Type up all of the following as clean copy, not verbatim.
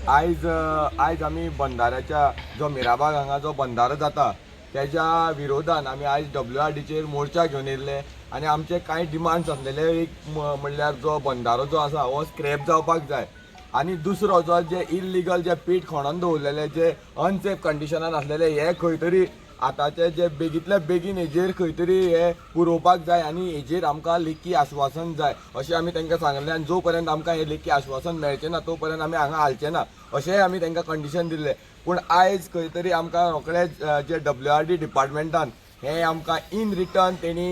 आयज आमी बंधाऱ्याच्या जो मिराबाग हांगा जो बंधारो जाता त्याच्या विरोधान आमी आयज WRDचेर मोर्चा घेवन येयल्ले आनी आमचे कांय डिमांड्स आसलेले. एक म्हणल्यार जो बंधारो जो आसा हो स्क्रॅप जावपाक जाय आनी दुसरो जो जे इल्लिगल जे पीठ खणून दवरलेले जे अनसेफ कंडिशनान आसलेले हे खंय तरी आतांचे जे बेगींतल्या बेगीन हेजेर खंय तरी हे पुरोवपाक जाय आनी हेजेर आमकां लेखी आश्वासन जाय अशें आमी तांकां सांगलें. आनी जो पर्यंत आमकां हे लेखी आश्वासन मेळचें ना तो पर्यंत आमी हांगा हालचे ना अशेंय आमी तांकां कंडिशन दिल्लें. पूण आयज खंय तरी आमकां रोखडेच जे WRD डिपार्टमेंटान हे आमकां इन रिटर्न तेणी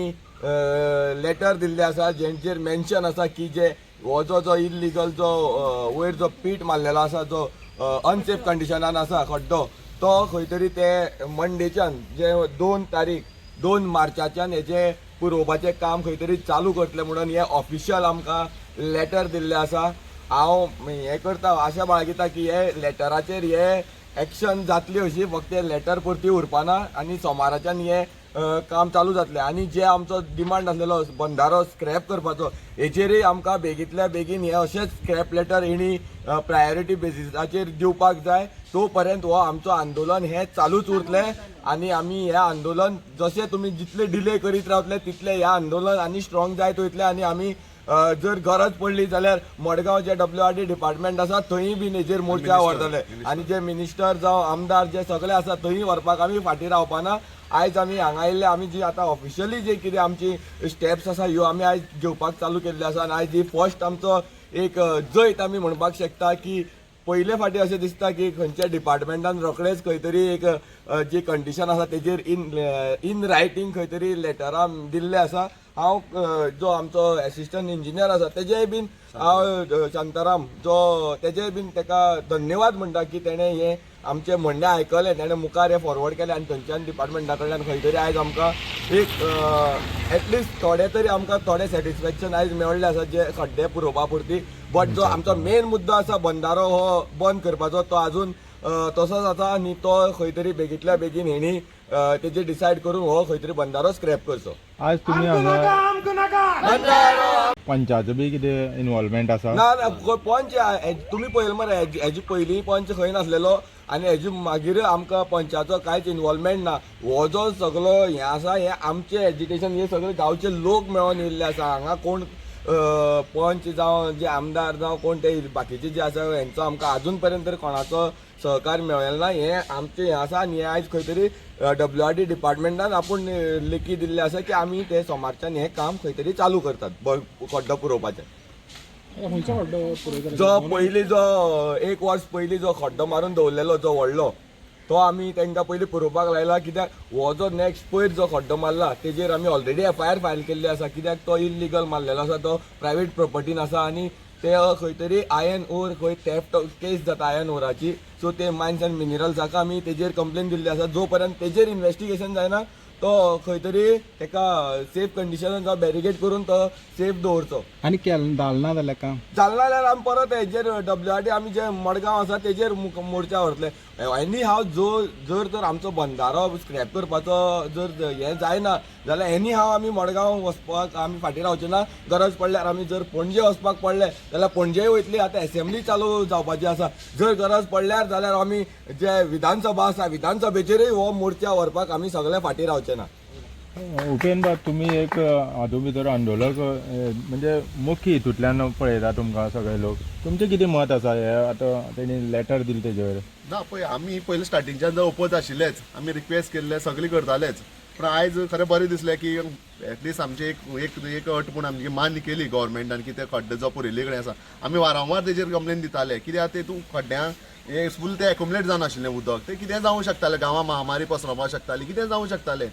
लेटर दिल्लें आसा जेंचेर मेन्शन आसा की जे हो जो इल्लिगल जो वयर जो पीठ मारलेलो आसा जो अनसेफ कंडिशनान आसा खड्डो तो खंय तरी ते मंडेच्यान जे 2 मार्चाच्यान हेचे पुरोवपाचें काम खंय तरी चालू करतले म्हणून हे ऑफिशियल आमकां लेटर दिल्लें आसा. हांव हें करता आशा बाळगिता की हे लेटराचेर हे एक्शन जातली अशी फक्त लेटर पुरती उरपाना आनी सोमाराच्यान हे काम चालू जातलें. आनी जे आमचो डिमांड आसलेलो बंधारो स्क्रॅप करपाचो हेचेरय आमकां बेगींतल्या बेगीन हे अशेंच स्क्रॅप लेटर हेणी प्रायोरिटी बेसिसाचेर दिवपाक जाय. तो पर्यंत हो आमचो आंदोलन हे चालूच उरतलें आनी आमी हें आंदोलन जशें तुमी जितले डिले करीत रावतले तितले हें आंदोलन आनी स्ट्रॉंग जायत वयतलें आनी आमी जर गरज पडली जाल्यार मडगांव जे WRD डिपार्टमेंट आसा थंय बीन हेजेर मोर्चा व्हरतले आनी जे मिनिस्टर जावं आमदार जे सगळे आसा थंय व्हरपाक आमी फाटीं रावपाना. आयज आमी हांगा येयल्ले आमी जी आतां ऑफिशियली जे कितें आमची स्टेप्स आसा ह्यो आमी आयज घेवपाक चालू केल्ले आसा आनी आयज ही फर्स्ट आमचो एक जैत आमी म्हणपाक शकता की पयले फाटी अशें दिसता की खंयच्या डिपार्टमेंटान रोखडेच खंय तरी एक जी कंडिशन आसा तेजेर इन रायटींग खंय तरी लेटरां दिल्ले आसा. हांव जो आमचो एसिस्टंट इंजिनियर आसा तेजेय बीन हांव शांताराम जो तेजेय बीन ताका धन्यवाद म्हणटा की तेणें हें आमचें म्हणणें आयकलें तेणें मुखार हें फॉरवर्ड केलें आनी थंयच्यान डिपार्टमेंटा कडल्यान खंय तरी आयज आमकां एक एटलिस्ट थोडे तरी आमकां थोडें सॅटिस्फॅक्शन आयज मेळ्ळें आसा जे खड्डे पुरोवपा पुरती. बट जो आमचो मेन मुद्दो आसा बंधारो हो बंद करपाचो तो आजून तसोच आसा आनी तो खंय तरी बेगींतल्या बेगीन हेणी तेजेर डिसायड करून हो खंय तरी बंधारो स्क्रॅप करचो. आज तुमी पंचाचो बी कितें इन्वॉल्वमेंट आसा? ना पंच तुमी पळयलें मरे हेजी पयलीं पंच खंय नासलेलो आनी हेजी मागीर आमकां पंचाचो कांयच इन्वॉल्वमेंट ना. हो जो सगळो हें आसा हें आमचें एजिटेशन हे सगळे गांवचे लोक मेळोन येयल्ले आसा. हांगा कोण पंच जावं जे आमदार जावं कोण ते बाकीचे जे आसा हेंचो आमकां आजून पर्यंत तरी कोणाचो सहकार मेळ्ळेलो ना. हें आमचें हें आसा आनी हें आयज खंय तरी WRD डिपार्टमेंटान आपूण लेखी दिल्लें आसा की आमी ते सोमारच्यान हें काम खंय तरी चालू करतात खड्डो पुरोवपाचें. जो पयलीं जो 1 वर्स पयलीं जो खड्डो मारून दवरलेलो जो व्हडलो तो आमी तांकां पयलीं पुरोवपाक लायला कित्याक हो जो नेक्स्ट पयर जो खड्डो मारला तेजेर आमी ऑलरेडी FIR फायल केल्ली आसा कित्याक तो इल्लिगल मारलेलो आसा तो प्रायवेट प्रॉपर्टीन आसा आनी ते खंय तरी आयर्न ओर खंय थेफ्ट केस जाता आयर्न ओराची. सो ते मायन्स एंड मिनरल्साक आमी तेजेर कंप्लेन दिल्ली आसा. जो पर्यंत तेजेर इन्व्हेस्टिगेशन जायना तो खंय तरी ताका सेफ कंडिशनान जावं बॅरिगेड करून तो सेफ दवरचो. आनी जालना जाल्यार काम जालना जाल्यार आमी परत हेजेर WRD आमी जे मडगांव आसा तेजेर मोर्चा व्हरतले. एनी हाव जर आमचो बंधारो स्क्रॅप करपाचो जर हें जायना जाल्यार एनी हाव आमी मडगांव वचपाक आमी फाटीं रावचे ना. गरज पडल्यार आमी जर पणजे वचपाक पडलें जाल्यार पणजेय वयतली. आतां असेंब्ली चालू जावपाची आसा. जर गरज पडल्यार जाल्यार आमी जे विधानसभा आसा विधानसभेचेरय हो मोर्चा व्हरपाक आमी सगळे फाटीं रावचे ना. उपेंद्र तुम्ही एक हातूंत भितर आंदोलक म्हणजे मुख्य हितूंतल्यान पळयता तुमकां सगळे लोक तुमचें कितें मत आसा हे आतां तेणी लेटर दिलें तेजेर? ना पळय आमी पयलीं स्टार्टिंगच्यान जर ओपोज आशिल्लेच आमी रिक्वेस्ट केल्ले सगळीं करतालेच. पण आयज खरें बरें दिसलें की एटलिस्ट आमची एक अट पूण आमची मान्य केली गव्हर्मेंटान की ते खड्डे जो पुरिल्ले कडेन आसा. आमी वारंवार तेजेर कंप्लेन दिताले कित्याक तेतूं खड्ड्यांक हे फूल ते एक्युमुलेट जावन आशिल्लें उदक ते कितें जावं शकतालें गांवां महामारी पसरोवपाक शकताली कितें जावं शकतालें.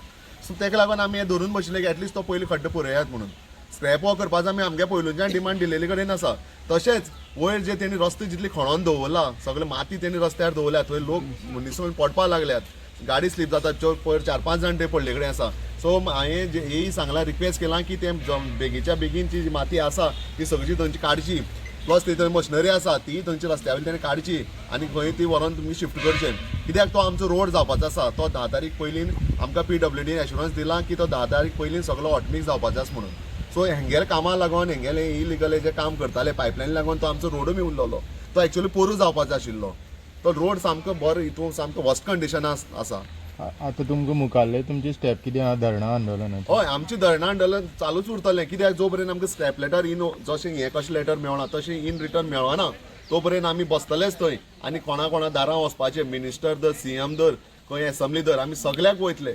सो ताका लागून आमी हें धरून बशिल्ले की एटलिस्ट तो पयलीं खड्डे पुरयात म्हणून. स्क्रॅप हो करपाचो आमी आमगे पयलूच्यान डिमांड दिलेले कडेन आसा. तशेंच वयर जे तेणी रस्ते जितले खणोन दवरला सगळे माती तेणी रस्त्यार दवरल्या थंय लोक निसरून पडपाक लागल्यात. गाडी स्लीप जाता पयर 4-5 जाण ते पडले कडेन आसा. सो हांवें हेय सांगलां रिक्वेस्ट केलां की ते बेगीच्या बेगीनची जी माती आसा ती सगळी थंयची काडची. प्लस थंय मशिनरी आसा ती थंयची रस्त्या वयली तेणें काडची आनी खंय ती व्हरोन तुमी शिफ्ट करचें. कित्याक तो आमचो रोड जावपाचो आसा. तो 10 तारीख पयलीं आमकां PWD एश्युरन्स दिला की तो 10 तारीख पयलीं सगळो ऑटमिक्स जावपाचो आसा म्हणून. सो हेंगेर कामां लागून हेंगेले इलिगल जे काम करताले पायपलायनी लागून तो आमचो रोडूय उरलोलो. तो एक्चुअली पोरू जावपाचो आशिल्लो. तो रोड सामको बरो हितून सामको वर्स्ट कंडिशनान आसा. आतां तुमकां मुखाल्ले तुमची स्टेप कितें आहा धरणां आंदोलनाची? हय, आमची धरणां आंदोलन चालूच उरतलें. कित्याक जो पर्यंत आमकां स्क्रॅप लेटर इन जशें हें कशें लेटर मेळना तशें इन रिटर्न मेळना तो पर्यंत आमी बसतलेच थंय. आनी कोणा दारां वचपाचें, मिनिस्टर धर, CM धर, खंय एसम्बली धर, आमी सगल्याक वयतले.